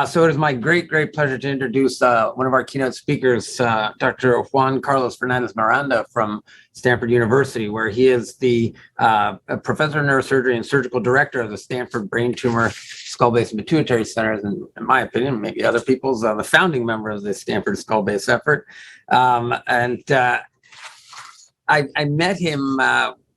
So it is my great pleasure to introduce one of our keynote speakers, Dr. Juan Carlos Fernandez-Miranda from Stanford University, where he is the professor of neurosurgery and surgical director of the Stanford Brain Tumor Skull Base and Pituitary Centers, and in my opinion, maybe other people's, the founding member of the Stanford Skull Base effort. I met him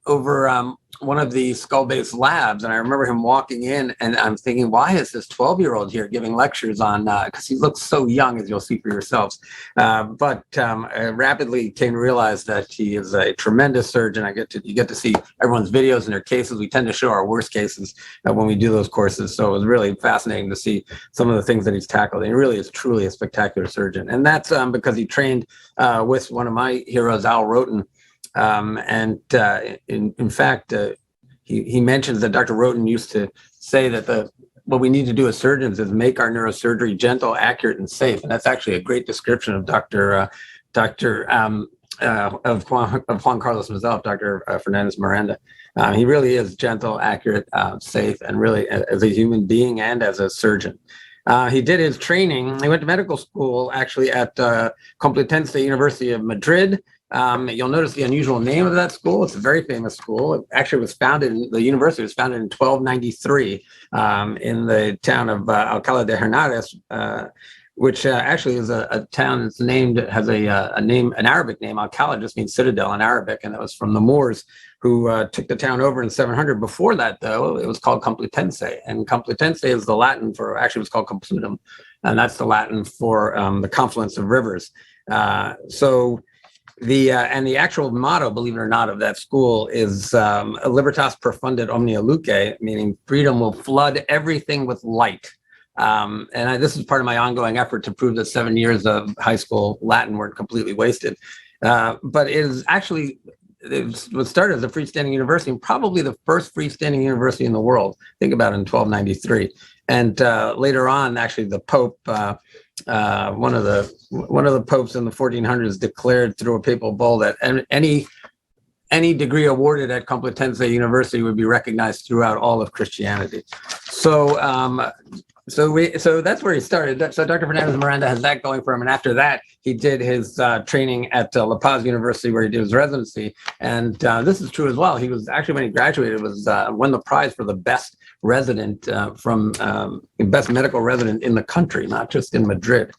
over one of the skull-based labs, and I remember him walking in, and I'm thinking, why is this 12-year-old here giving lectures on, because he looks so young, as you'll see for yourselves. But I rapidly came to realize that he is a tremendous surgeon. You get to see everyone's videos and their cases. We tend to show our worst cases when we do those courses, so it was really fascinating to see some of the things that he's tackled. And he really is truly a spectacular surgeon, and that's because he trained with one of my heroes, Al Roten. In fact, he mentions that Dr. Roten used to say that what we need to do as surgeons is make our neurosurgery gentle, accurate, and safe. And that's actually a great description of Juan Carlos himself, Dr. Fernandez-Miranda. He really is gentle, accurate, safe, and really as a human being and as a surgeon. He did his training. He went to medical school actually at Complutense University of Madrid. You'll notice the unusual name of that school. It's a very famous school. It actually the university was founded in 1293 in the town of Alcalá de Henares, which actually is a town that's has an Arabic name. Alcalá just means citadel in Arabic, and that was from the Moors who took the town over in 700. Before that, though, it was called Complutense, and Complutense is the Latin for, actually it was called Complutum, and that's the Latin for the confluence of rivers. The actual motto, believe it or not, of that school is Libertas Profundet Omnia Luce, meaning freedom will flood everything with light. This is part of my ongoing effort to prove that 7 years of high school Latin weren't completely wasted. But it was started as a freestanding university, and probably the first freestanding university in the world. Think about it, in 1293. And later on, actually, the Pope, one of the popes in the 1400s, declared through a papal bull that any degree awarded at Complutense University would be recognized throughout all of Christianity. So that's where he started. So Dr. Fernandez-Miranda has that going for him. And after that, he did his training at La Paz University, where he did his residency. And this is true as well. He was actually, when he graduated, won the prize for the best resident best medical resident in the country, not just in Madrid.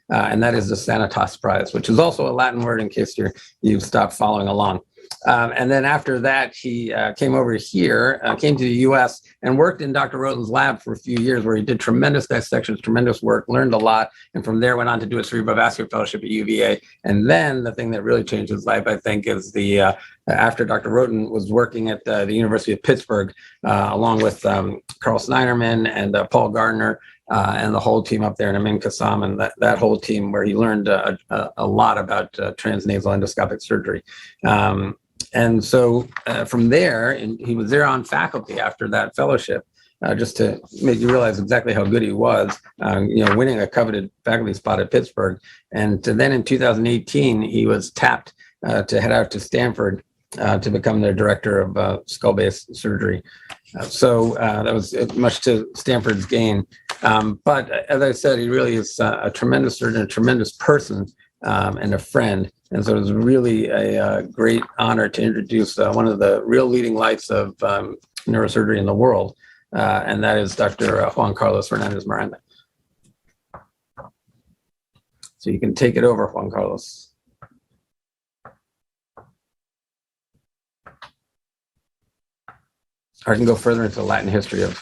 And that is the Sanitas Prize, which is also a Latin word in case you've stopped following along. And then after that, he came over here, came to the U.S. and worked in Dr. Roten's lab for a few years, where he did tremendous dissections, tremendous work, learned a lot, and from there went on to do a cerebrovascular fellowship at UVA. And then the thing that really changed his life, I think, is after Dr. Roten was working at the University of Pittsburgh, along with Carl Snyderman and Paul Gardner, and the whole team up there, and Amin Kassam, and that whole team, where he learned a lot about transnasal endoscopic surgery. And so from there, and he was there on faculty after that fellowship, just to make you realize exactly how good he was, winning a coveted faculty spot at Pittsburgh. And then in 2018, he was tapped to head out to Stanford to become their director of skull-based surgery. So that was much to Stanford's gain. But as I said, he really is a tremendous surgeon, a tremendous person, and a friend. And so it was really a great honor to introduce one of the real leading lights of neurosurgery in the world, and that is Dr. Juan Carlos Fernandez-Miranda. So you can take it over, Juan Carlos. Or I can go further into the Latin history of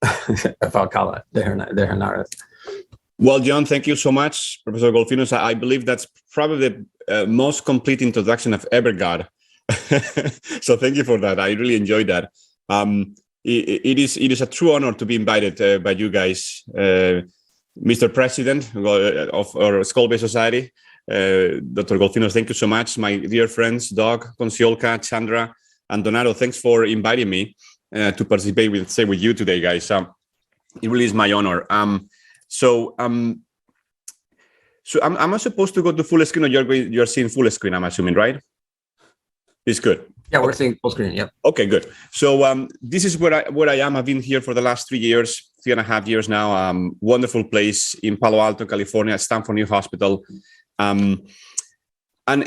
Alcalá de Henares. Well, John, thank you so much, Professor Golfinos. I believe that's probably the most complete introduction I've ever got. So thank you for that. I really enjoyed that. It is a true honor to be invited by you guys, Mr. President of our Skull-Based Society, Dr. Golfinos. Thank you so much. My dear friends, Doug, Conciolca, Chandra, and Donato, thanks for inviting me to participate with you today, guys. It really is my honor. So am I supposed to go to full screen, or you're seeing full screen, I'm assuming, right? It's good. Yeah, we're seeing full screen. Yep. Okay, good. So this is where I am. I've been here for the last 3.5 years now. Wonderful place in Palo Alto, California, Stanford New Hospital. And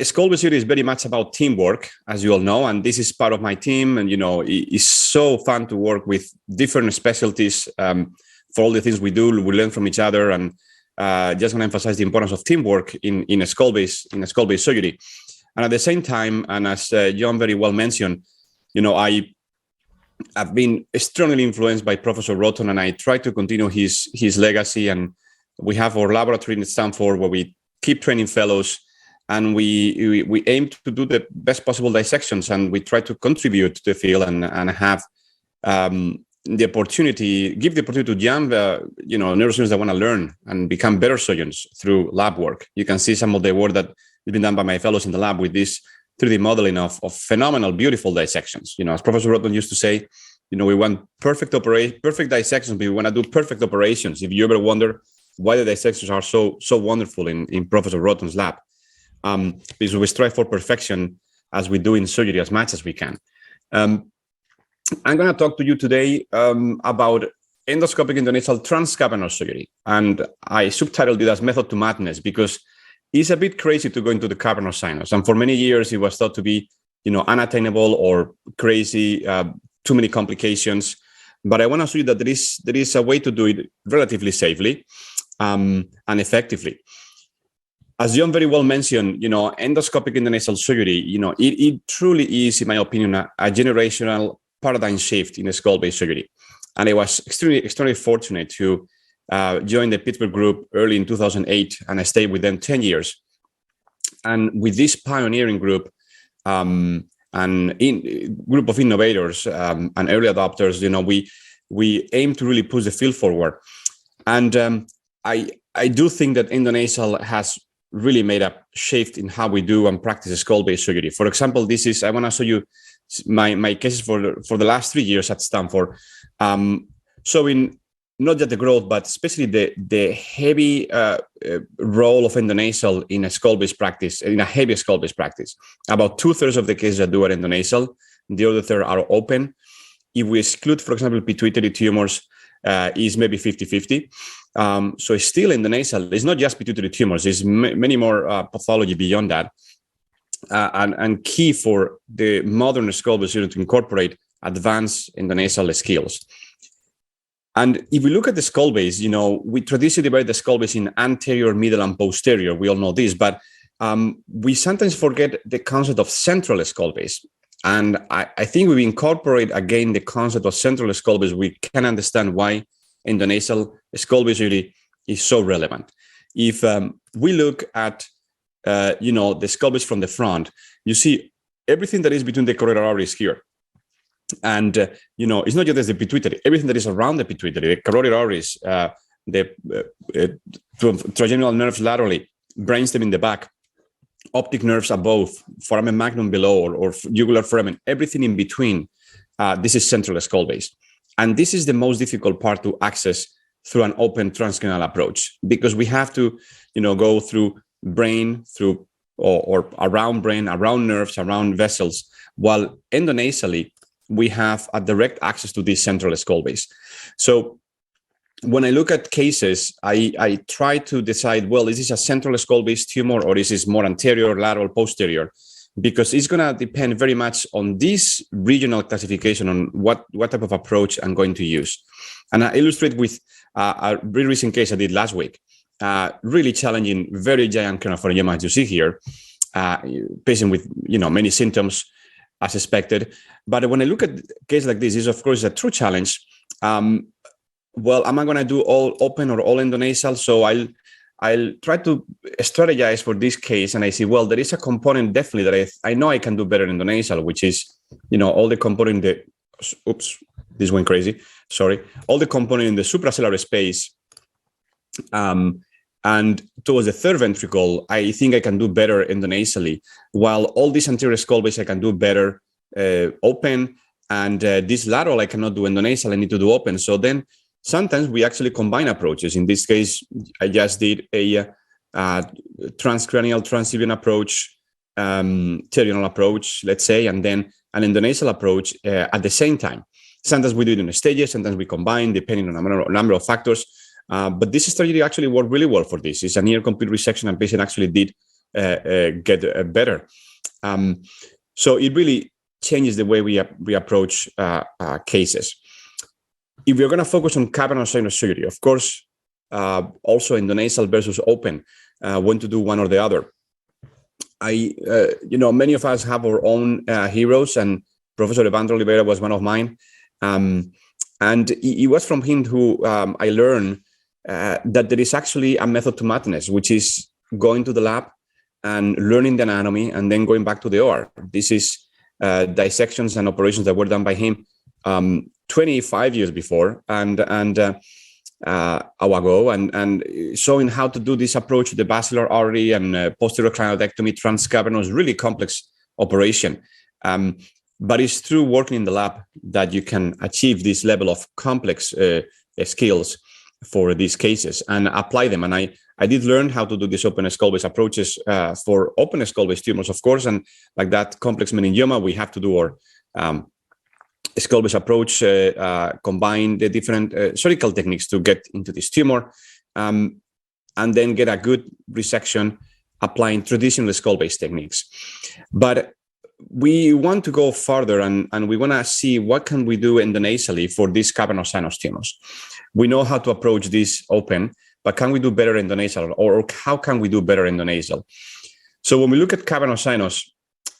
skull surgery is very much about teamwork, as you all know. And this is part of my team. And, it's so fun to work with different specialties for all the things we do. We learn from each other. And just want to emphasize the importance of teamwork in a skull-based surgery. And at the same time, and as John very well mentioned, I've been strongly influenced by Professor Roton, and I try to continue his legacy. And we have our laboratory in Stanford where we keep training fellows, and we aim to do the best possible dissections, and we try to contribute to the field and have the opportunity, give the opportunity to young, neurosurgeons that want to learn and become better surgeons through lab work. You can see some of the work that has been done by my fellows in the lab with this 3D modeling of phenomenal, beautiful dissections. As Professor Roton used to say, we want perfect dissections, but we want to do perfect operations. If you ever wonder why the dissections are so wonderful in Professor Roton's lab, because we strive for perfection as we do in surgery as much as we can. I'm going to talk to you today about endoscopic endonasal transcavernous surgery, and I subtitled it as Method to Madness because it's a bit crazy to go into the cavernous sinus, and for many years it was thought to be, unattainable or crazy, too many complications. But I want to show you that there is a way to do it relatively safely and effectively. As John very well mentioned, endoscopic endonasal surgery, it truly is, in my opinion, a generational paradigm shift in skull-based surgery. And I was extremely fortunate to join the Pittsburgh group early in 2008, and I stayed with them 10 years. And with this pioneering group and group of innovators and early adopters, we aim to really push the field forward. And I do think that endonasal has really made a shift in how we do and practice skull-based surgery. For example, I want to show you my cases for the last 3 years at Stanford, showing not just the growth, but especially the heavy role of endonasal in a skull-based practice, in a heavy skull-based practice. About 2/3 of the cases I do are endonasal, the other third are open. If we exclude, for example, pituitary tumors, is maybe 50-50. So it's still endonasal. It's not just pituitary tumors. There's many more pathology beyond that. And key for the modern skull-based surgery to incorporate advanced endonasal skills. And if we look at the skull base, we traditionally divide the skull base in anterior, middle, and posterior. We all know this, but we sometimes forget the concept of central skull base. And I think we incorporate again the concept of central skull base. We can understand why endonasal skull base really is so relevant. If we look at the skull base from the front, you see everything that is between the carotid arteries here. And, it's not just the pituitary, everything that is around the pituitary, the carotid arteries, the trigeminal nerves laterally, brainstem in the back, optic nerves above, foramen magnum below, or jugular foramen, everything in between. This is central skull base. And this is the most difficult part to access through an open transcranial approach, because we have to, go through brain, through or around brain, around nerves, around vessels, while endonasally, we have a direct access to this central skull base. So when I look at cases, I try to decide, well, is this a central skull base tumor or is this more anterior, lateral, posterior? Because it's going to depend very much on this regional classification on what type of approach I'm going to use. And I illustrate with a very recent case I did last week. Really challenging, very giant cranopharyngioma, as you see here. Patient with many symptoms as expected. But when I look at a case like this, is of course a true challenge. Well, am I going to do all open or all endonasal? So I'll try to strategize for this case, and I see, well, there is a component definitely that I know I can do better in endonasal, which is, all the component in the, this went crazy. Sorry. All the component in the supracellular space. And towards the third ventricle, I think I can do better endonasally, while all this anterior skull base I can do better open, and this lateral I cannot do endonasal, I need to do open. So then sometimes we actually combine approaches. In this case, I just did a transcranial transition approach, terminal approach, let's say, and then an endonasal approach at the same time. Sometimes we do it in stages, sometimes we combine, depending on a number of factors. But this strategy actually worked really well for this. It's a near complete resection, and patient actually did get better. So it really changes the way we approach cases. If we're going to focus on cavernous sinus surgery, of course, also endonasal versus open, when to do one or the other. Many of us have our own heroes, and Professor Evandro Oliveira was one of mine. And it was from him who I learned that there is actually a method to madness, which is going to the lab and learning the anatomy and then going back to the OR. This is dissections and operations that were done by him 25 years before and a while ago, and showing how to do this approach to the basilar artery and posterior craniodectomy, transcavernous, really complex operation. But it's through working in the lab that you can achieve this level of complex skills for these cases and apply them. And I did learn how to do these open skull-base approaches for open skull-base tumors, of course, and like that complex meningioma, we have to do our skull-base approach, combine the different surgical techniques to get into this tumor, and then get a good resection applying traditional skull-base techniques. But we want to go further, and we want to see what can we do endonasally for these cavernous sinus tumors. We know how to approach this open, but can we do better endonasal, or how can we do better endonasal? So when we look at cavernous sinus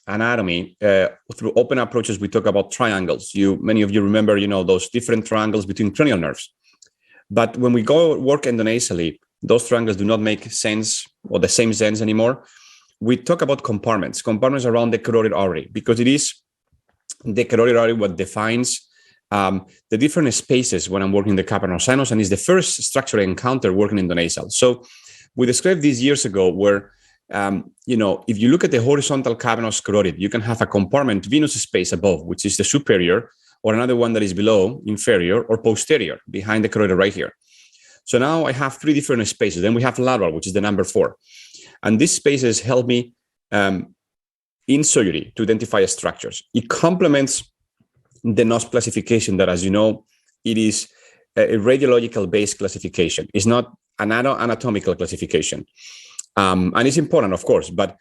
anatomy, through open approaches, we talk about triangles. Many of you remember, those different triangles between cranial nerves. But when we go work endonasally, those triangles do not make sense or the same sense anymore. We talk about compartments around the carotid artery, because it is the carotid artery what defines the different spaces when I'm working the cavernous sinus, and is the first structure I encounter working endonasal. So we described this years ago where, if you look at the horizontal cavernous carotid, you can have a compartment, venous space above, which is the superior, or another one that is below, inferior, or posterior, behind the carotid right here. So now I have three different spaces. Then we have lateral, which is the number 4. And these spaces help me in surgery to identify structures. It complements the NOS classification that, as you know, it is a radiological-based classification. It's not an anatomical classification. And it's important, of course, but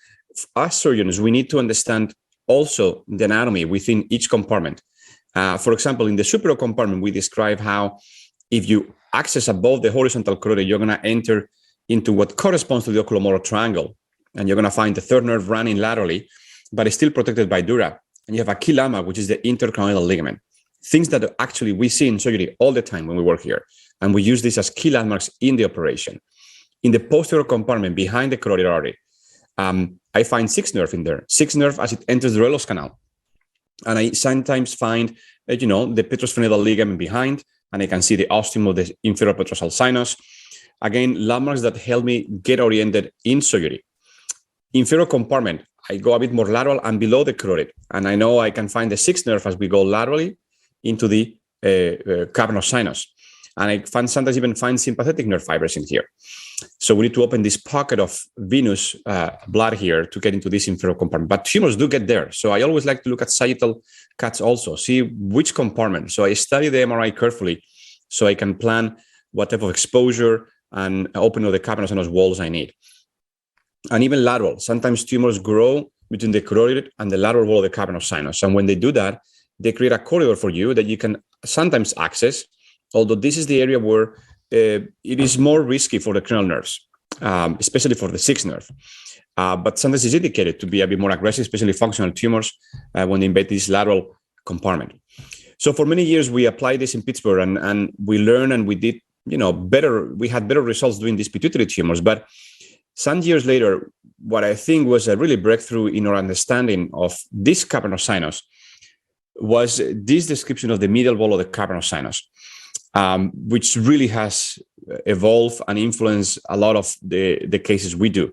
as surgeons, we need to understand also the anatomy within each compartment. For example, in the superior compartment, we describe how if you access above the horizontal carotid, you're going to enter into what corresponds to the oculomotor triangle. And you're going to find the third nerve running laterally, but it's still protected by dura. And you have a key landmark, which is the intercranial ligament. Things that actually we see in surgery all the time when we work here. And we use this as key landmarks in the operation. In the posterior compartment behind the carotid artery, I find 6th nerve in there. 6th nerve as it enters the Relos canal. And I sometimes find, the petrosphenital ligament behind, and I can see the ostium of the inferior petrosal sinus. Again, landmarks that help me get oriented in surgery. Inferior compartment, I go a bit more lateral and below the carotid. And I know I can find the 6th nerve as we go laterally into the cavernous sinus. And I sometimes even find sympathetic nerve fibers in here. So we need to open this pocket of venous blood here to get into this inferior compartment. But tumors do get there. So I always like to look at sagittal cuts also, see which compartment. So I study the MRI carefully so I can plan what type of exposure and opening of the cavernous sinus walls I need. And even lateral. Sometimes tumors grow between the carotid and the lateral wall of the cavernous sinus. And when they do that, they create a corridor for you that you can sometimes access, although this is the area where it is more risky for the cranial nerves, especially for the 6th nerve. But sometimes it's indicated to be a bit more aggressive, especially functional tumors when they invade this lateral compartment. So for many years, we applied this in Pittsburgh and we learned and we did, we had better results doing these pituitary tumors. But some years later, what I think was a really breakthrough in our understanding of this cavernous sinus was this description of the medial wall of the cavernous sinus, which really has evolved and influenced a lot of the cases we do.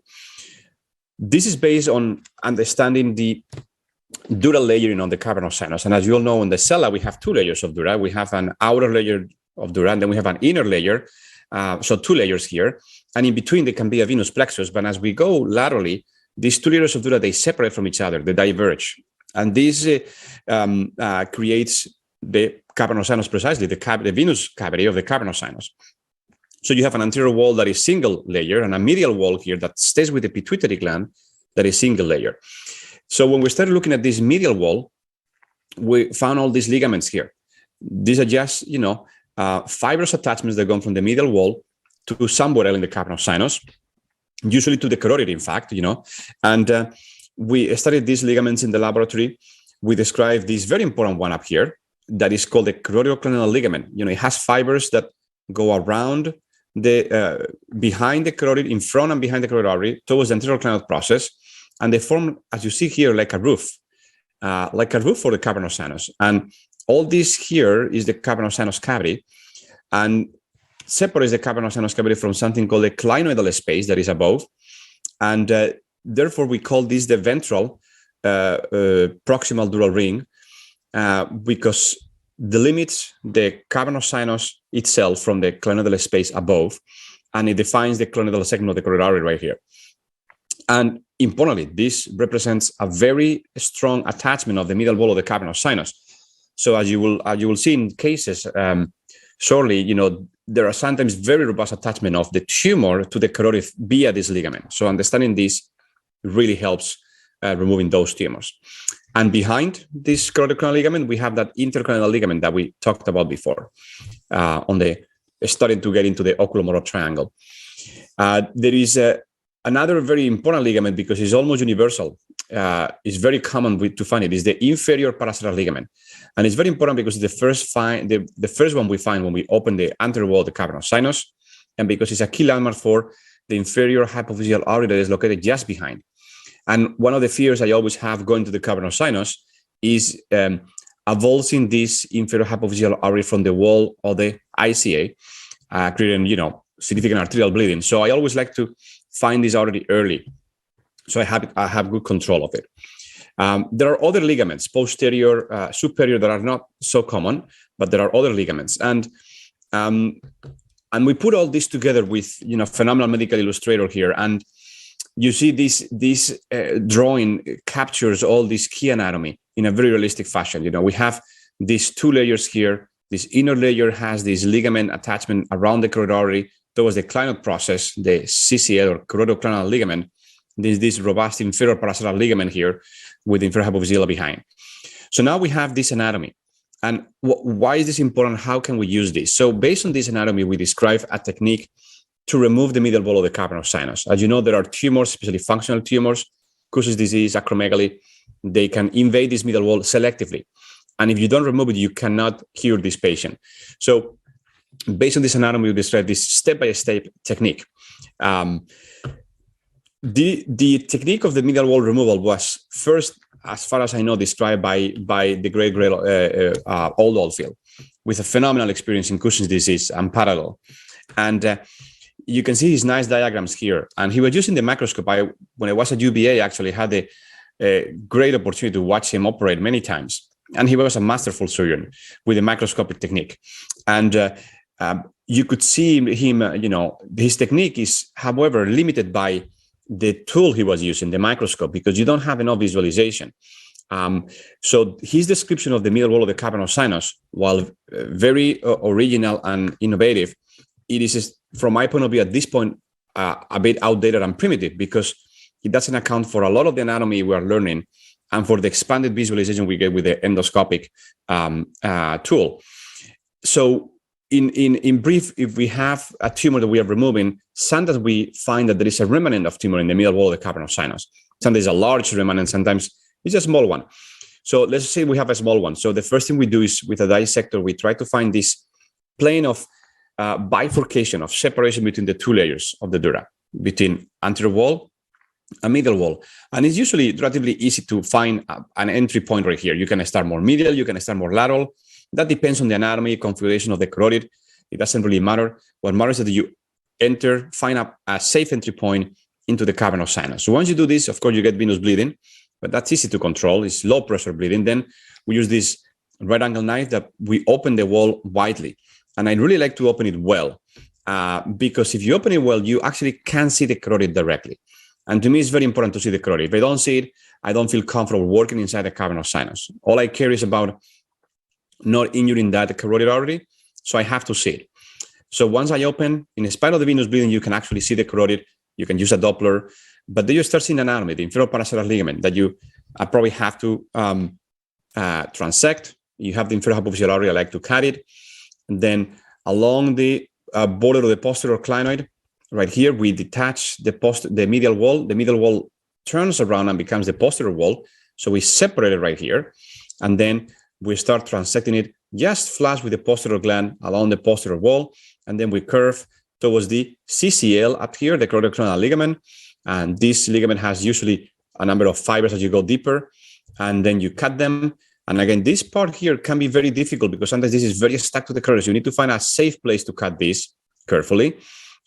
This is based on understanding the dural layering on the cavernous sinus. And as you all know, in the cella, we have 2 layers of dura. We have an outer layer of dura, and then we have an inner layer. So 2 layers here. And in between, there can be a venous plexus. But as we go laterally, these 2 layers of dura, they separate from each other, they diverge. And this creates the cavernous sinus, precisely the venous cavity of the cavernous sinus. So you have an anterior wall that is single layer and a medial wall here that stays with the pituitary gland that is single layer. So when we started looking at this medial wall, we found all these ligaments here. These are just, fibrous attachments that go from the medial wall to somewhere else in the cavernous sinus, usually to the carotid, in fact, and we studied these ligaments in the laboratory. We described this very important one up here that is called the carotidocranial ligament. It has fibers that go around behind the carotid, in front and behind the carotid artery, towards the anterior cranial process, and they form, as you see here, like a roof for the cavernous sinus. And all this here is the cavernous sinus cavity, and separates the cavernous sinus cavity from something called the clinoidal space that is above, and therefore we call this the ventral proximal dural ring, because delimits the cavernous sinus itself from the clinoidal space above, and it defines the clinoidal segment of the carotid artery right here. And importantly, this represents a very strong attachment of the medial wall of the cavernous sinus. So as you will see in cases shortly, there are sometimes very robust attachment of the tumor to the carotid via this ligament. So understanding this really helps removing those tumors. And behind this carotidocranial ligament, we have that intercranial ligament that we talked about before, starting to get into the oculomotor triangle. There is another very important ligament because it's almost universal. It's very common to find it. Is the inferior paracentral ligament, and it's very important because it's the first one we find when we open the anterior wall of the cavernous sinus, and because it's a key landmark for the inferior hypophyseal artery that is located just behind. And one of the fears I always have going to the cavernous sinus is avulsing this inferior hypophyseal artery from the wall of the ICA, creating significant arterial bleeding. So I always like to find this already early, so I have good control of it. There are other ligaments, posterior, superior, that are not so common, but there are other ligaments, and we put all this together with phenomenal medical illustrator here, and you see this drawing captures all this key anatomy in a very realistic fashion. We have these two layers here. This inner layer has this ligament attachment around the carotid artery towards the clinoid process, the CCL or carotidocranial ligament. There's this robust inferior paracentral ligament here with inferior hypophyseal behind. So now we have this anatomy. And why is this important? How can we use this? So based on this anatomy, we describe a technique to remove the medial wall of the cavernous sinus. As you know, there are tumors, especially functional tumors, Cushing's disease, acromegaly. They can invade this medial wall selectively. And if you don't remove it, you cannot cure this patient. So based on this anatomy, we describe this step-by-step technique. The technique of the medial wall removal was first, as far as I know, described by the great Oldfield, with a phenomenal experience in Cushing's disease and parallel. And you can see his nice diagrams here. And he was using the microscope. When I was at UVA, actually had a great opportunity to watch him operate many times. And he was a masterful surgeon with a microscopic technique. And you could see him, his technique is, however, limited by the tool he was using, the microscope, because you don't have enough visualization. So his description of the medial wall of the cavernous sinus, while very original and innovative, it is, from my point of view, at this point, a bit outdated and primitive, because it doesn't account for a lot of the anatomy we are learning and for the expanded visualization we get with the endoscopic tool. So in brief, if we have a tumor that we are removing, sometimes we find that there is a remnant of tumor in the medial wall of the cavernous sinus. Sometimes a large remnant, sometimes it's a small one. So let's say we have a small one. So the first thing we do is, with a dissector, we try to find this plane of bifurcation, of separation between the two layers of the dura, between anterior wall and medial wall. And it's usually relatively easy to find an entry point right here. You can start more medial, you can start more lateral. That depends on the anatomy, configuration of the carotid. It doesn't really matter. What matters is that you find a safe entry point into the cavernous sinus. So once you do this, of course, you get venous bleeding, but that's easy to control. It's low pressure bleeding. Then we use this right angle knife that we open the wall widely. And I really like to open it well, because if you open it well, you actually can see the carotid directly. And to me, it's very important to see the carotid. If I don't see it, I don't feel comfortable working inside the cavernous sinus. All I care is about not injuring that carotid artery, so I have to see it. So once I open, in spite of the venous bleeding, you can actually see the carotid. You can use a Doppler, but then you start seeing anatomy, the inferior paracellus ligament that you probably have to transect. You have the inferior hypophyseal artery. I like to cut it. And then along the border of the posterior clinoid, right here, we detach the medial wall. The medial wall turns around and becomes the posterior wall. So we separate it right here. And then we start transecting it just flush with the posterior gland along the posterior wall. And then we curve towards the CCL up here, the carotid ligament. And this ligament has usually a number of fibers as you go deeper. And then you cut them. And again, this part here can be very difficult because sometimes this is very stuck to the carotid. So you need to find a safe place to cut this carefully.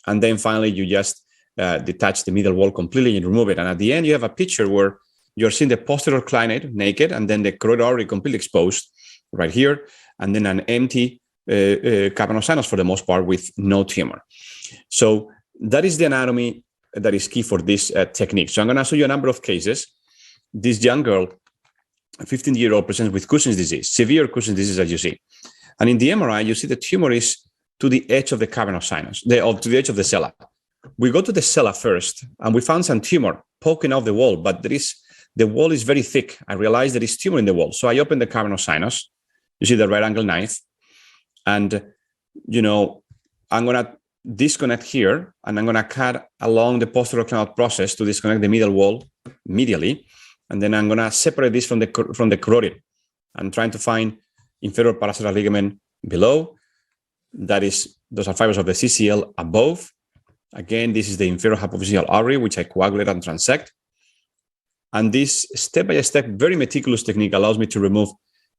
And then finally, you just detach the medial wall completely and remove it. And at the end, you have a picture where you're seeing the posterior clinoid naked and then the carotid artery completely exposed right here. And then an empty cavernous sinus for the most part with no tumor. So that is the anatomy that is key for this technique. So I'm going to show you a number of cases. This young girl, a 15-year-old, presents with Cushing's disease, severe Cushing's disease, as you see. And in the MRI, you see the tumor is to the edge of the cavernous sinus, to the edge of the sella. We go to the sella first, and we found some tumor poking off the wall, but the wall is very thick. I realized there is tumor in the wall. So I opened the cavernous sinus. You see the right angle knife. And, I'm going to disconnect here, and I'm going to cut along the posterior clinoid process to disconnect the medial wall medially. And then I'm going to separate this from the carotid. I'm trying to find inferior paracellus ligament below. Those are fibers of the CCL above. Again, this is the inferior hypophyseal artery, which I coagulate and transect. And this step-by-step, very meticulous technique allows me to remove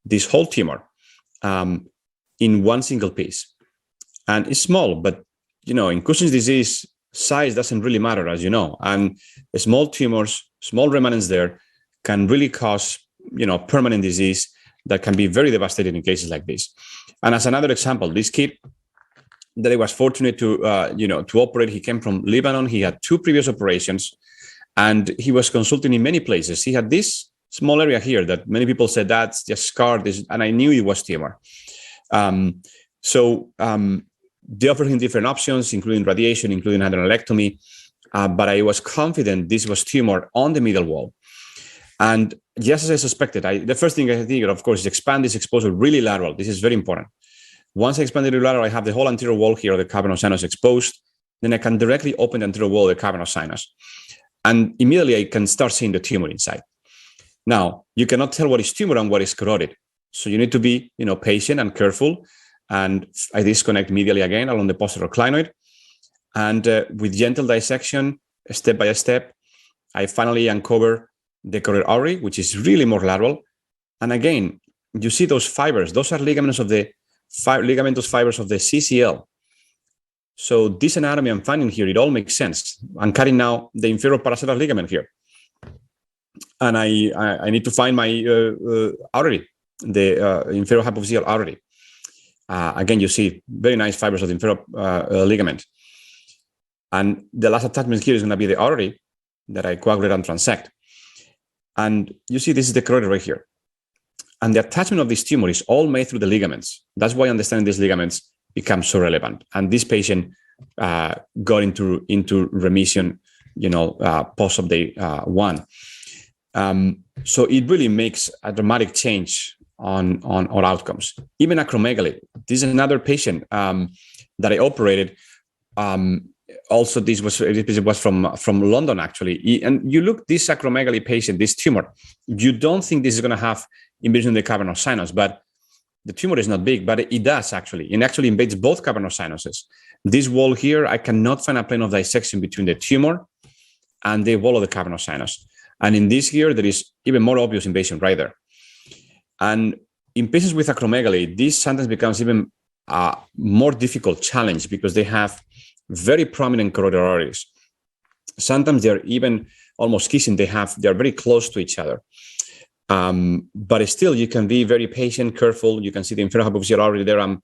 this whole tumor in one single piece. And it's small, but, in Cushing's disease, size doesn't really matter, as you know. And small tumors, small remnants there can really cause, permanent disease that can be very devastating in cases like this. And as another example, this kid that I was fortunate to operate, he came from Lebanon. He had 2 previous operations, and he was consulting in many places. He had this small area here that many people said that's just scarred, and I knew it was tumor. They offered him different options, including radiation, including adrenalectomy, but I was confident this was tumor on the medial wall. And just as I suspected, the first thing I did, of course, is expand this exposure really lateral. This is very important. Once I expand it really lateral, I have the whole anterior wall here of the cavernous sinus exposed. Then I can directly open the anterior wall of the cavernous sinus. And immediately I can start seeing the tumor inside. Now, you cannot tell what is tumor and what is carotid. So you need to be, patient and careful. And I disconnect medially again along the posterior clinoid. And with gentle dissection, step by step, I finally uncover the carotid artery, which is really more lateral. And again, you see those fibers. Those are ligamentous fibers of the CCL. So this anatomy I'm finding here, it all makes sense. I'm cutting now the inferior paracellus ligament here. And I need to find my artery, the inferior hypophyseal artery. Again, you see very nice fibers of the inferior ligament. And the last attachment here is going to be the artery that I coagulate and transect. And you see, this is the carotid right here. And the attachment of this tumor is all made through the ligaments. That's why understanding these ligaments becomes so relevant. And this patient got into remission, post of day 1. So it really makes a dramatic change on our outcomes. Even acromegaly. This is another patient that I operated. Also, this was from London, actually. And you look, this acromegaly patient, this tumor, you don't think this is going to have invasion of the cavernous sinus, but the tumor is not big, but it does actually. It actually invades both cavernous sinuses. This wall here, I cannot find a plane of dissection between the tumor and the wall of the cavernous sinus. And in this here, there is even more obvious invasion right there. And in patients with acromegaly, this sometimes becomes even a more difficult challenge because they have very prominent carotid arteries. Sometimes they're even almost kissing. They're very close to each other. But still, you can be very patient, careful. You can see the inferior hypophyseal artery there. I'm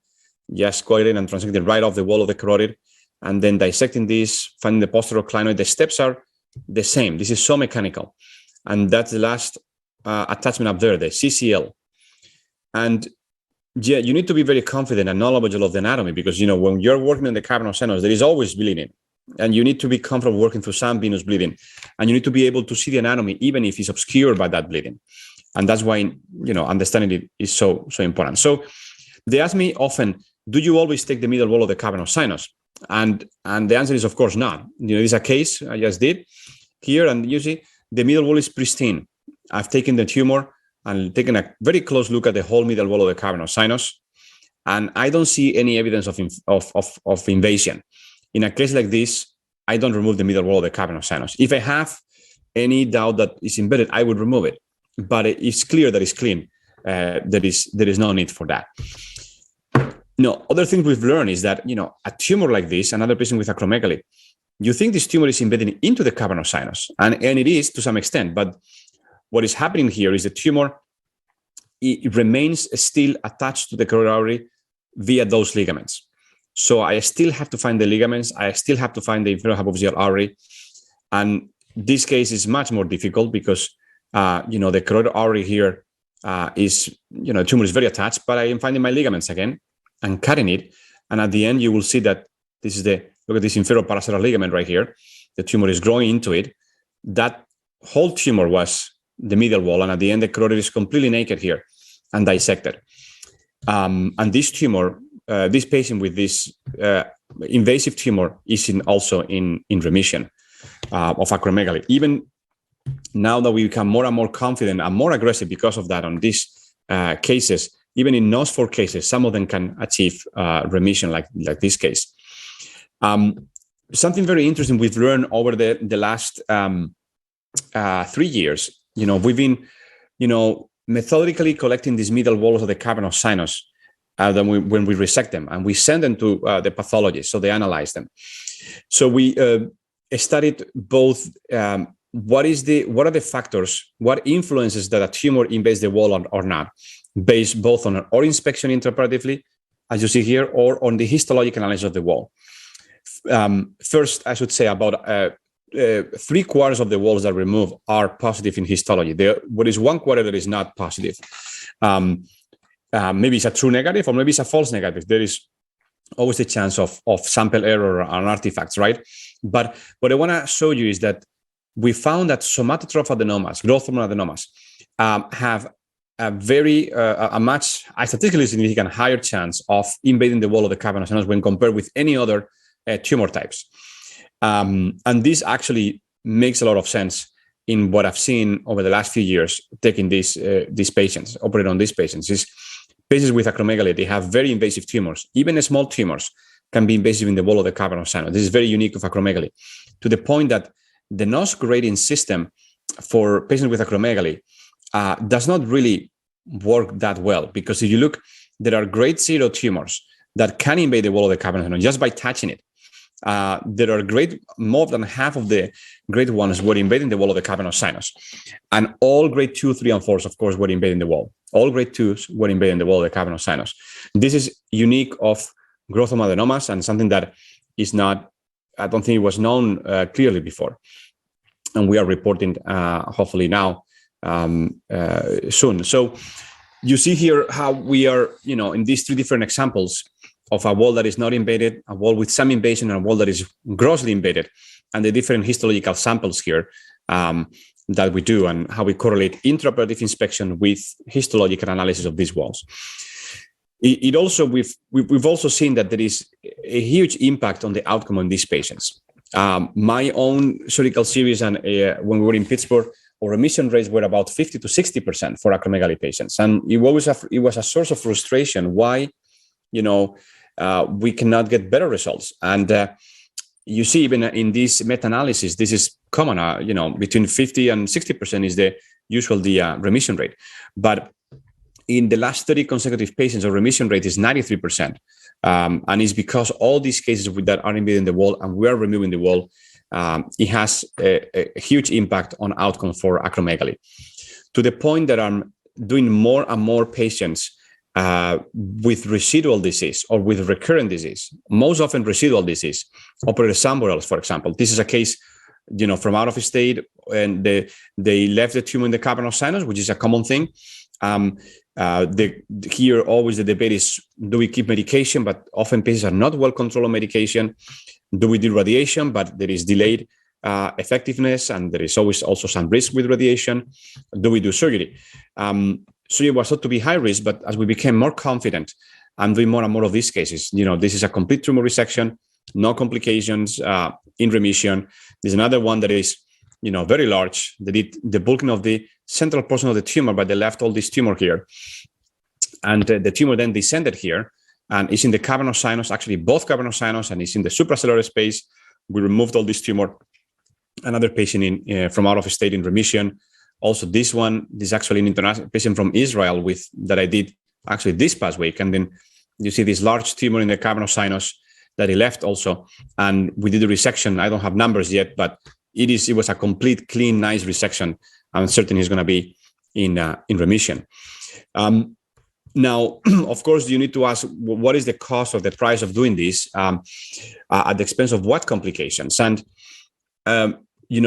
just coiling and transecting right off the wall of the carotid, and then dissecting this, finding the posterior clinoid. The steps are the same. This is so mechanical. And that's the last attachment up there, the CCL. And yeah, you need to be very confident and knowledgeable of the anatomy, because, when you're working on the cavernous sinus, there is always bleeding. And you need to be comfortable working through some venous bleeding. And you need to be able to see the anatomy, even if it's obscured by that bleeding. And that's why, understanding it is so important. So they ask me often, do you always take the middle wall of the cavernous sinus? And the answer is, of course, not. This is a case I just did here. And you see, the middle wall is pristine. I've taken the tumor and taken a very close look at the whole middle wall of the cavernous sinus. And I don't see any evidence of invasion. In a case like this, I don't remove the middle wall of the cavernous sinus. If I have any doubt that it's embedded, I would remove it. But it's clear that it's clean. There is no need for that. Other things we've learned is that, a tumor like this, another patient with acromegaly, you think this tumor is embedded into the cavernous sinus, and it is to some extent. But what is happening here is the tumor, it remains still attached to the carotid artery via those ligaments. So I still have to find the ligaments. I still have to find the inferior hypophyseal artery. And this case is much more difficult because, the carotid artery here is, the tumor is very attached, but I am finding my ligaments again and cutting it. And at the end, you will see that this is look at this inferior paracentral ligament right here. The tumor is growing into it. That whole tumor was the middle wall. And at the end, the carotid is completely naked here and dissected. And this tumor, this patient with this invasive tumor is also in remission of acromegaly. Even now that we become more and more confident and more aggressive because of that on these cases, even in those 4 cases, some of them can achieve remission like this case. Something very interesting we've learned over the last 3 years, we've been, methodically collecting these middle walls of the cavernous sinus when we resect them, and we send them to the pathologist, so they analyze them. So we studied both what are the factors, what influences that a tumor invades the wall or not, based both on our inspection intraoperatively, as you see here, or on the histologic analysis of the wall. First, I should say about 3/4 of the walls that remove are positive in histology. There is 1/4 that is not positive. Maybe it's a true negative, or maybe it's a false negative. There is always a chance of sample error and artifacts, right? But what I want to show you is that we found that somatotroph adenomas, growth hormone adenomas, have a statistically significant higher chance of invading the wall of the cavernous sinus when compared with any other tumor types. And this actually makes a lot of sense in what I've seen over the last few years taking these patients, operating on these patients. Patients with acromegaly, they have very invasive tumors. Even small tumors can be invasive in the wall of the cavernous sinus. This is very unique of acromegaly, to the point that the nose grading system for patients with acromegaly does not really work that well, because if you look, there are grade 0 tumors that can invade the wall of the cavernous sinus just by touching it. There are more than half of the grade 1s were invading the wall of the cavernous sinus. And all grade 2, 3, and 4s, of course, were invading the wall. All grade 2s were invading the wall of the cavernous sinus. This is unique of growth hormone adenomas, and something that is not, I don't think it was known clearly before. And we are reporting, hopefully now, soon. So you see here how we are, in these 3 different examples of a wall that is not invaded, a wall with some invasion, and a wall that is grossly invaded, and the different histological samples here that we do, and how we correlate intraoperative inspection with histological analysis of these walls. We've also seen that there is a huge impact on the outcome on these patients. My own surgical series, and when we were in Pittsburgh, our remission rates were about 50 to 60% for acromegaly patients, and it was a source of frustration. Why, we cannot get better results? And you see, even in this meta-analysis, this is common. Between 50 and 60% is the usual remission rate. But in the last 30 consecutive patients, our remission rate is 93%. And it's because all these cases that are invading the wall and we are removing the wall, it has a huge impact on outcome for acromegaly, to the point that I'm doing more and more patients with residual disease or with recurrent disease, most often residual disease, operated somewhere else, for example. This is a case from out of state, and they left the tumor in the cavernous sinus, which is a common thing. Here, always the debate is, do we keep medication? But often patients are not well controlled on medication. Do we do radiation? But there is delayed effectiveness, and there is always also some risk with radiation. Do we do surgery? Surgery was thought to be high risk, but as we became more confident, I'm doing more and more of these cases. This is a complete tumor resection, no complications, in remission. There's another one that is, very large. They did the bulking of the central portion of the tumor, but they left all this tumor here. And the tumor then descended here and is in the cavernous sinus, actually both cavernous sinus, and is in the supracellular space. We removed all this tumor. Another patient from out of state in remission. Also, this one is actually an international patient from Israel that I did actually this past week. And then you see this large tumor in the cavernous sinus that he left also. And we did a resection. I don't have numbers yet, but it was a complete, clean, nice resection. I'm certain he's going to be in remission. Now, of course, you need to ask, what is the cost or the price of doing this at the expense of what complications? And,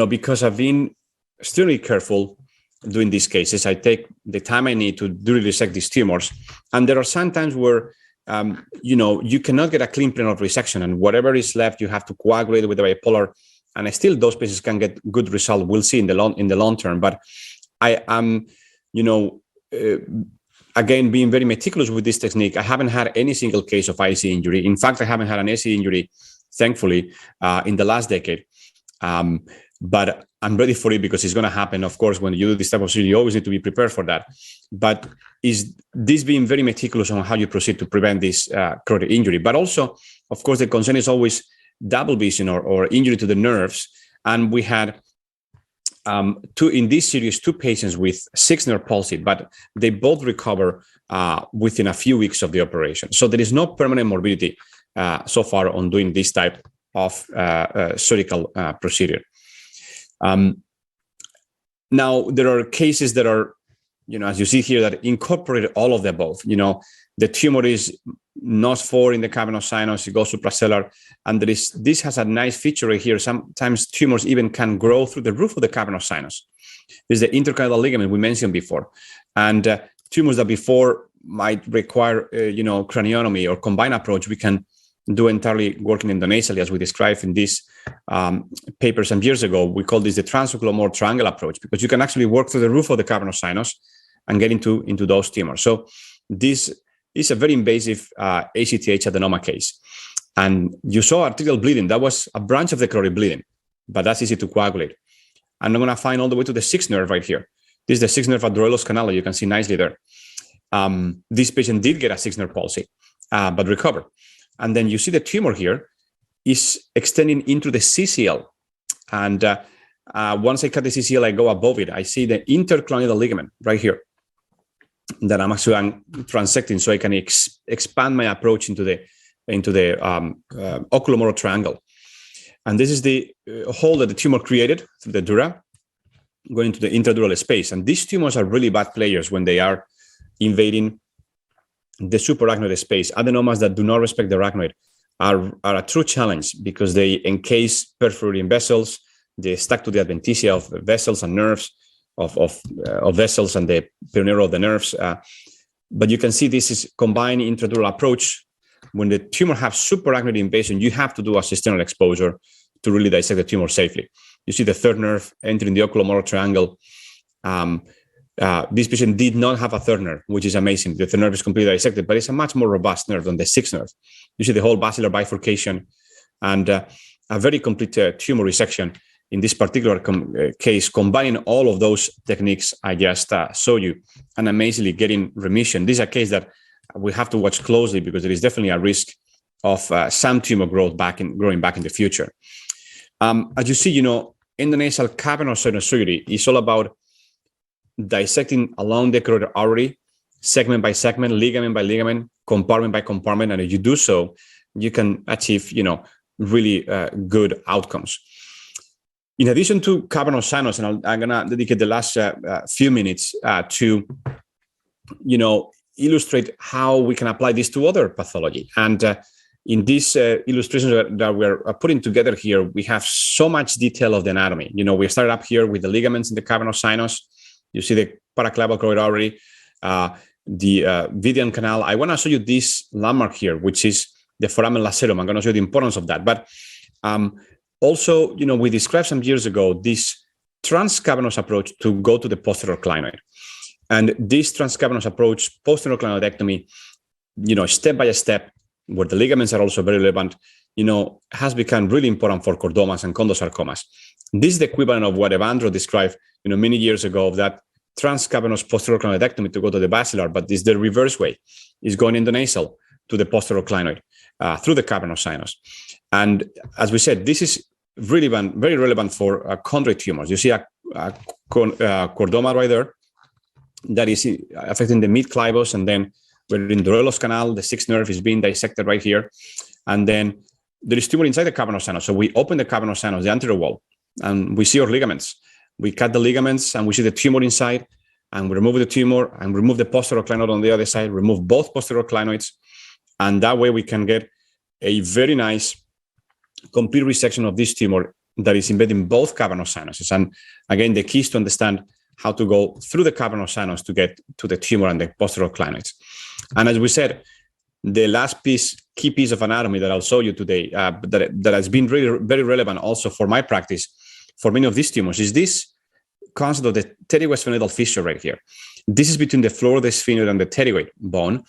because I've been extremely careful doing these cases, I take the time I need to really resect these tumors. And there are some times where, you cannot get a clean plane of resection, and whatever is left, you have to coagulate with the bipolar. And still, those patients can get good result. We'll see in the long term. But I am, again, being very meticulous with this technique. I haven't had any single case of IC injury. In fact, I haven't had an AC injury, thankfully, in the last decade. But I'm ready for it because it's going to happen. Of course, when you do this type of surgery, you always need to be prepared for that. But is this being very meticulous on how you proceed to prevent this carotid injury? But also, of course, the concern is always double vision or injury to the nerves. And we had in this series, 2 patients with 6-nerve palsy, but they both recover within a few weeks of the operation. So there is no permanent morbidity so far on doing this type of surgical procedure. Now, there are cases that are, as you see here, that incorporate all of the above. The tumor is not 4 in the cavernous sinus, it goes supracellular, and this has a nice feature right here. Sometimes tumors even can grow through the roof of the cavernous sinus. There's the intercranial ligament we mentioned before, and tumors that before might require, craniotomy or combined approach, we can do entirely working endonasally, as we described in this paper some years ago. We call this the transoculomolar triangle approach, because you can actually work through the roof of the cavernous sinus and get into those tumors. So this is a very invasive ACTH adenoma case. And you saw arterial bleeding. That was a branch of the carotid bleeding, but that's easy to coagulate. And I'm going to find all the way to the 6th nerve right here. This is the 6th nerve at Dorellos canal. You can see nicely there. This patient did get a 6th nerve palsy, but recovered. And then you see the tumor here is extending into the CCL. And once I cut the CCL, I go above it. I see the interclonical ligament right here that I'm transecting, so I can expand my approach into the oculomotor triangle. And this is the hole that the tumor created through the dura, going into the intradural space. And these tumors are really bad players when they are invading the suprarachnoid space. Adenomas that do not respect the arachnoid are a true challenge, because they encase perforating vessels, they stuck to the adventitia of vessels and nerves, of vessels and the peroneal of the nerves. But you can see this is combined intradural approach. When the tumor has suprarachnoid invasion, you have to do a cystenal exposure to really dissect the tumor safely. You see the 3rd nerve entering the oculomotor triangle. This patient did not have a 3rd nerve, which is amazing. The 3rd nerve is completely dissected, but it's a much more robust nerve than the 6th nerve. You see the whole basilar bifurcation and a very complete tumor resection in this particular case, combining all of those techniques I just showed you, and amazingly getting remission. This is a case that we have to watch closely, because there is definitely a risk of some tumor growing back in the future. As you see, endonasal cavernous surgery is all about dissecting along the carotid artery, segment by segment, ligament by ligament, compartment by compartment. And if you do so, you can achieve, really good outcomes. In addition to cavernous sinus, and I'm going to dedicate the last few minutes to, illustrate how we can apply this to other pathology. And in these illustrations that we're putting together here, we have so much detail of the anatomy. We started up here with the ligaments in the cavernous sinus. You see the paraclavial carotid artery, the Medial canal. I want to show you this landmark here, which is the foramen lacerum. I'm going to show you the importance of that. But also, we described some years ago this transcavernous approach to go to the posterior clinoid. And this transcavernous approach, posterior clinoidectomy, step by step, where the ligaments are also very relevant, has become really important for chordomas and chondrosarcomas. This is the equivalent of what Evandro described, many years ago, of that transcavernous posterior clinoidectomy to go to the basilar, but this is the reverse way. Is going endonasal to the posterior clinoid through the cavernous sinus. And as we said, this is very relevant for chondroid tumors. You see a chordoma right there that is affecting the mid-clivus, and then we're in the Dorellos canal, the sixth nerve is being dissected right here. And then there is tumor inside the cavernous sinus. So we open the cavernous sinus, the anterior wall, and we see our ligaments. We cut the ligaments and we see the tumor inside, and we remove the tumor and remove the posterior clinoid on the other side, remove both posterior clinoids. And that way we can get a very nice complete resection of this tumor that is embedded in both cavernous sinuses. And again, the key is to understand how to go through the cavernous sinus to get to the tumor and the posterior clinoids. And as we said, the last key piece of anatomy that I'll show you today, that has been really very relevant also for my practice for many of these tumors, is this concept of the pterygoesphenoidal fissure right here. This is between the floor of the sphenoid and the pterygoid bone.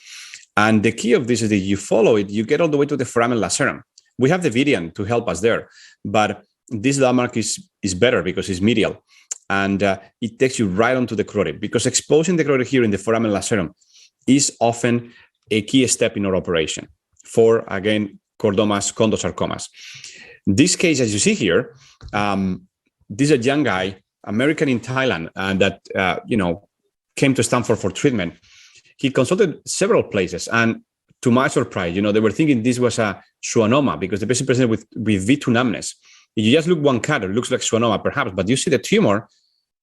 And the key of this is that you follow it, you get all the way to the foramen lacerum. We have the Vidian to help us there, but this landmark is better because it's medial. And it takes you right onto the carotid, because exposing the carotid here in the foramen lacerum is often a key step in our operation for, again, chordomas, chondrosarcomas. This case, as you see here, this is a young guy, American in Thailand, and that came to Stanford for treatment. He consulted several places, and to my surprise, they were thinking this was a schwannoma because the patient presented with V2 numbness. If you just look one cut, it looks like schwannoma perhaps, but you see the tumor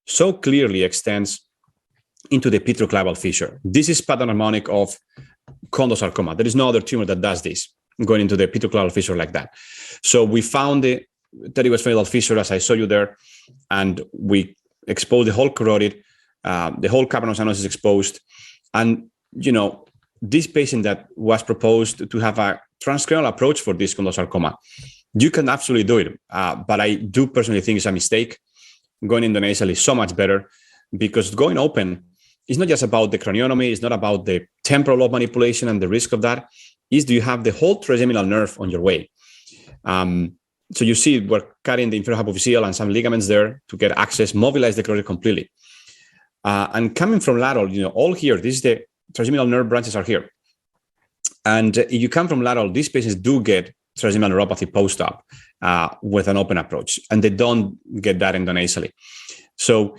so clearly extends into the petroclavial fissure. This is pathognomonic of chondrosarcoma. There is no other tumor that does this, going into the petroclavial fissure like that. So we found the pterygoesphenoidal fissure, as I showed you there, and we exposed the whole carotid. The whole cavernous sinus is exposed. And, this patient that was proposed to have a transcranial approach for this chondrosarcoma, you can absolutely do it. But I do personally think it's a mistake. Going endonasal is so much better, because going open is not just about the craniotomy. It's not about the temporal lobe manipulation and the risk of that. Do you have the whole trigeminal nerve on your way? So you see we're cutting the inferior hypophyseal and some ligaments there to get access, mobilize the carotid completely. And coming from lateral, all here, this is the trigeminal nerve branches are here. And if you come from lateral, these patients do get trigeminal neuropathy post-op with an open approach, and they don't get that endonasally. So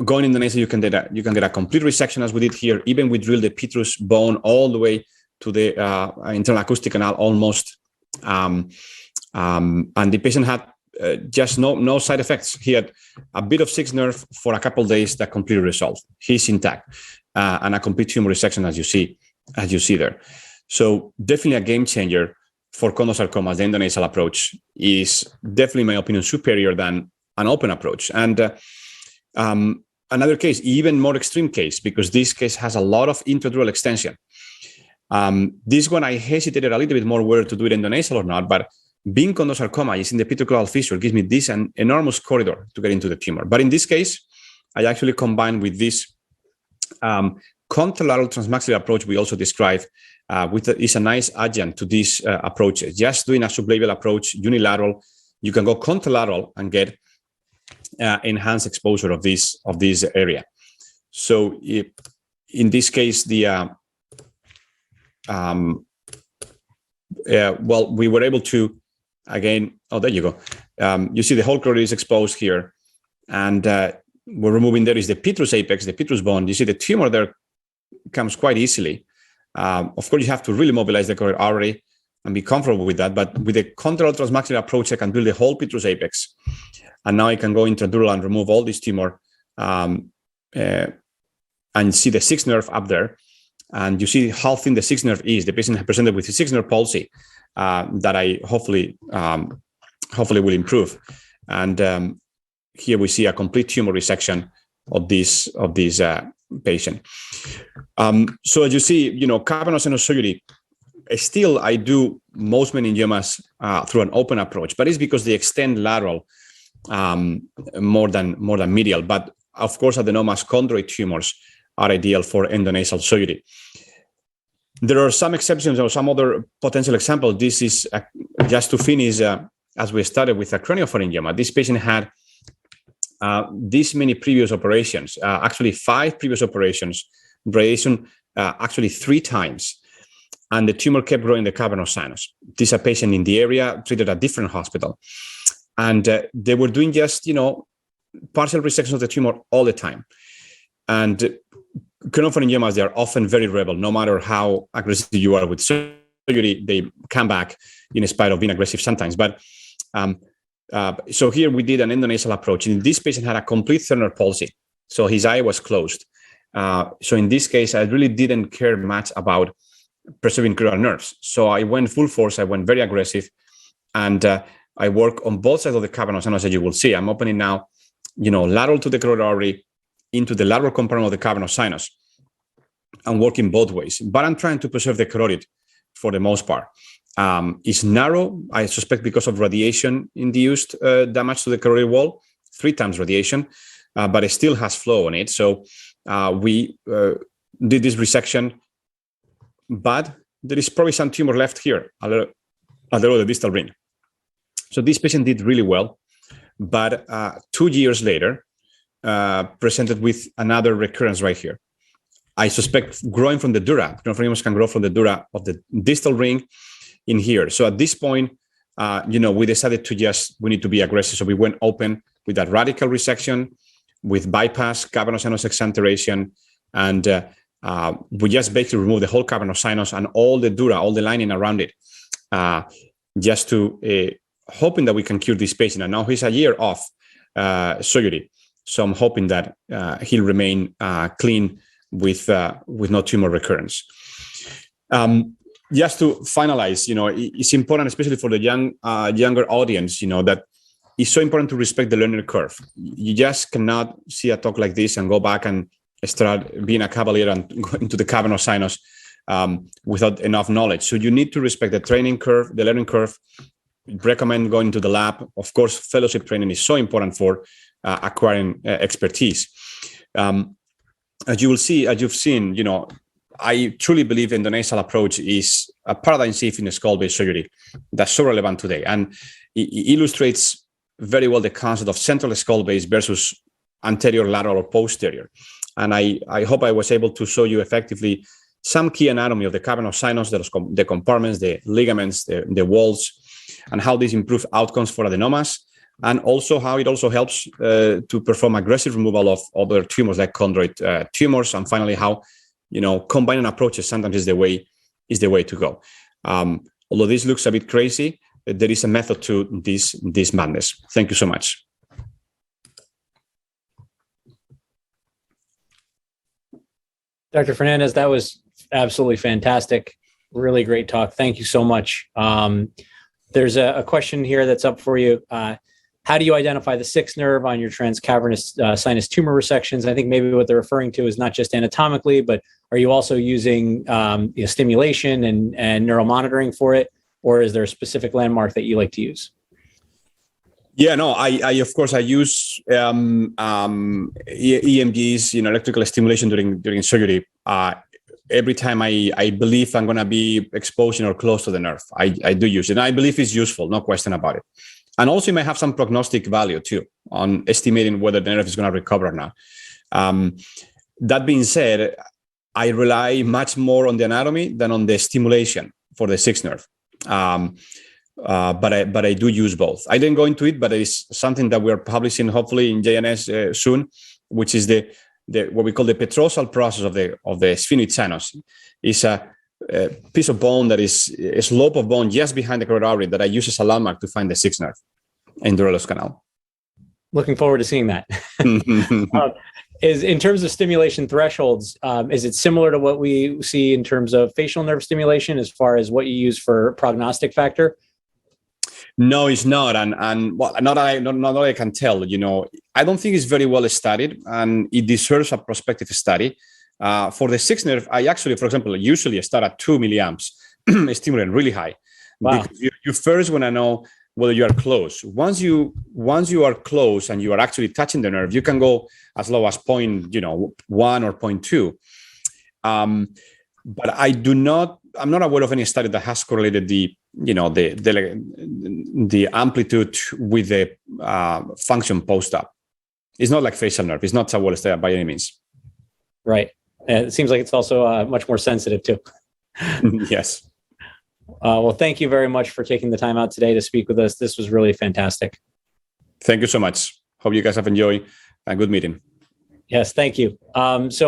going endonasal, you can get a complete resection as we did here. Even we drilled the petrous bone all the way to the internal acoustic canal almost. And the patient had just no side effects. He had a bit of sixth nerve for a couple of days that completely resolved. He's intact, and a complete tumor resection as you see there. So definitely a game changer for chondrosarcomas. The endonasal approach is definitely, in my opinion, superior than an open approach. And another case, even more extreme case, because this case has a lot of intradural extension. This one I hesitated a little bit more whether to do it endonasal or not, but being chondrosarcoma is in the petroclavial fissure gives me this an enormous corridor to get into the tumor. But in this case, I actually combined with this contralateral transmaxillary approach we also described, is a nice adjunct to these approaches. Just doing a sublabial approach, unilateral, you can go contralateral and get enhanced exposure of this area. So in this case, we were able to, again, there you go. You see the whole carotid is exposed here, and we're removing there is the petrous apex, the petrous bone. You see the tumor there comes quite easily. Of course, you have to really mobilize the carotid artery and be comfortable with that. But with the contralateral transmaxillary approach, I can build the whole petrous apex. And now I can go intradural and remove all this tumor and see the sixth nerve up there. And you see how thin the sixth nerve is. The patient presented with a sixth nerve palsy. that I hopefully will improve. And here we see a complete tumor resection of this patient. So as you see, cavernous sinus surgery. Still, I do most meningiomas through an open approach, but it's because they extend lateral more than medial. But of course, adenomas, chondroid tumors are ideal for endonasal surgery. There are some exceptions or some other potential examples. This is just to finish, as we started with a craniopharyngioma. This patient had this many previous operations, actually 5 previous operations, radiation actually 3 times. And the tumor kept growing in the cavernous sinus. This is a patient in the area, treated at a different hospital. And they were doing just, partial resections of the tumor all the time. And craniopharyngiomas, they are often very rebel. No matter how aggressive you are with surgery, they come back in spite of being aggressive sometimes. But so here we did an endonasal approach. And this patient had a complete Turner palsy. So his eye was closed. So in this case, I really didn't care much about preserving cranial nerves. So I went full force. I went very aggressive. And I work on both sides of the cavernous sinus, as you will see. I'm opening now, lateral to the carotid artery into the lateral compartment of the cavernous sinus. I'm working both ways, but I'm trying to preserve the carotid for the most part. It's narrow, I suspect, because of radiation-induced damage to the carotid wall, 3 times radiation, but it still has flow on it. So we did this resection, but there is probably some tumor left here, a little of the distal ring. So this patient did really well, but 2 years later, presented with another recurrence right here. I suspect growing from the dura. Craniopharyngioma can grow from the dura of the distal ring in here. So at this point, we decided we need to be aggressive. So we went open with that radical resection, with bypass, cavernous sinus exenteration, and we just basically removed the whole cavernous sinus and all the dura, all the lining around it, just to hoping that we can cure this patient. And now he's a year off surgery. So I'm hoping that he'll remain clean with no tumor recurrence. Just to finalize, it's important, especially for the younger audience, that it's so important to respect the learning curve. You just cannot see a talk like this and go back and start being a cavalier and go into the cavernous sinus without enough knowledge. So you need to respect the training curve, the learning curve. Recommend going to the lab. Of course, fellowship training is so important for acquiring expertise. As you will see, as you've seen, I truly believe endonasal approach is a paradigm shift in skull-based surgery that's so relevant today. And it illustrates very well the concept of central skull-based versus anterior, lateral, or posterior. And I hope I was able to show you effectively some key anatomy of the cavernous sinus, the compartments, the ligaments, the walls, and how these improve outcomes for adenomas, and also how it also helps to perform aggressive removal of other tumors like chondroid tumors, and finally how combining approaches sometimes is the way to go. Although this looks a bit crazy, there is a method to this madness. Thank you so much. Dr. Fernandez, that was absolutely fantastic. Really great talk. Thank you so much. There's a question here that's up for you. How do you identify the 6th nerve on your transcavernous sinus tumor resections? I think maybe what they're referring to is not just anatomically, but are you also using stimulation and neuromonitoring for it? Or is there a specific landmark that you like to use? Yeah, no, I of course, I use EMGs, electrical stimulation during surgery. Every time I believe I'm going to be exposed or close to the nerve, I do use it. And I believe it's useful, no question about it. And also, it may have some prognostic value too on estimating whether the nerve is going to recover or not. That being said, I rely much more on the anatomy than on the stimulation for the 6th nerve. But I do use both. I didn't go into it, but it is something that we're publishing hopefully in JNS soon, which is the what we call the petrosal process of the sphenoid sinus. It's a piece of bone that is a slope of bone just behind the carotid artery that I use as a landmark to find the 6th nerve in the Dorellos canal. Looking forward to seeing that. Is in terms of stimulation thresholds, is it similar to what we see in terms of facial nerve stimulation as far as what you use for prognostic factor? No, it's not, and well, not that I can tell. I don't think it's very well studied, and it deserves a prospective study. For the sixth nerve, I actually, for example, usually start at 2 milliamps, stimulant really high. Wow. Because you first want to know whether you are close. Once you are close and you are actually touching the nerve, you can go as low as 1 or 0.2. But I'm not aware of any study that has correlated the amplitude with the function post-op. It's not like facial nerve. It's not so well studied by any means. Right. And it seems like it's also much more sensitive too. Yes. Well, thank you very much for taking the time out today to speak with us. This was really fantastic. Thank you so much. Hope you guys have enjoyed a good meeting. Yes, thank you. So